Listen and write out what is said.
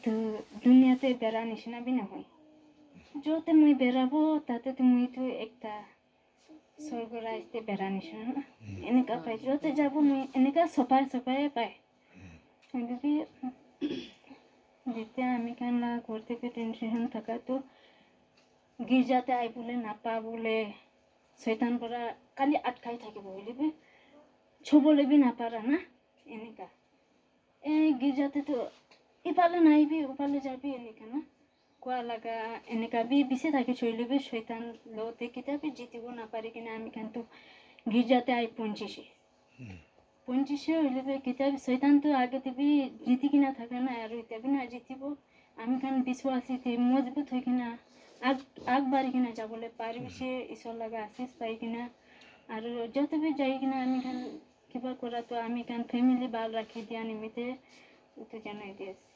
তো দুনিয়াতে বেড়া নিচিনা বি নহয় য'তে মই বেৰাব তাতে মইতো একটা স্বৰ্গৰ ৰাইজতে বেড়া নিচিনা না এনেকুৱা পাই য'তে যাব মই এনেকুৱা চপাই পায় কিন্তু কি যেতিয়া আমি কান্না ঘর থেকে টেনশন থাকা তো গির্জাতে আই বলে নাপা বলে শৈতান পৰা কালি আটকাই থাকিব বুলিবি ছবলৈ বি নাপাৰা না এনেকা এই গির্জাতে তো ইফালে নাইবি ওফালে যাবি এনেকা না কোৱা লাগা এনেকা বি বিছে থাকি চলিবি শৈতান লতে কিতাবি জিতিব নাপাৰি কিনা আমি কিন্তু গির্জাতে আই পঞ্চিছে হইলে কিতাব শৈতান তো আগে বি জিতি কিনা থাকে না আৰু এতিয়া বি না জিতিব আমি কান বিশ্বাসী মজবুত হৈ কিনা আগবাঢ়ি কিনা যাবলৈ পাৰিছে ঈশ্বৰ লগা আশীষ পাই কিনা আৰু য'তে বি যাই কিনা আমি কান কিবা কৰাটো আমি কান ফেমিলি ভাল ৰাখি দিয়া নিমিত্তে এইটো জনাই দি আছে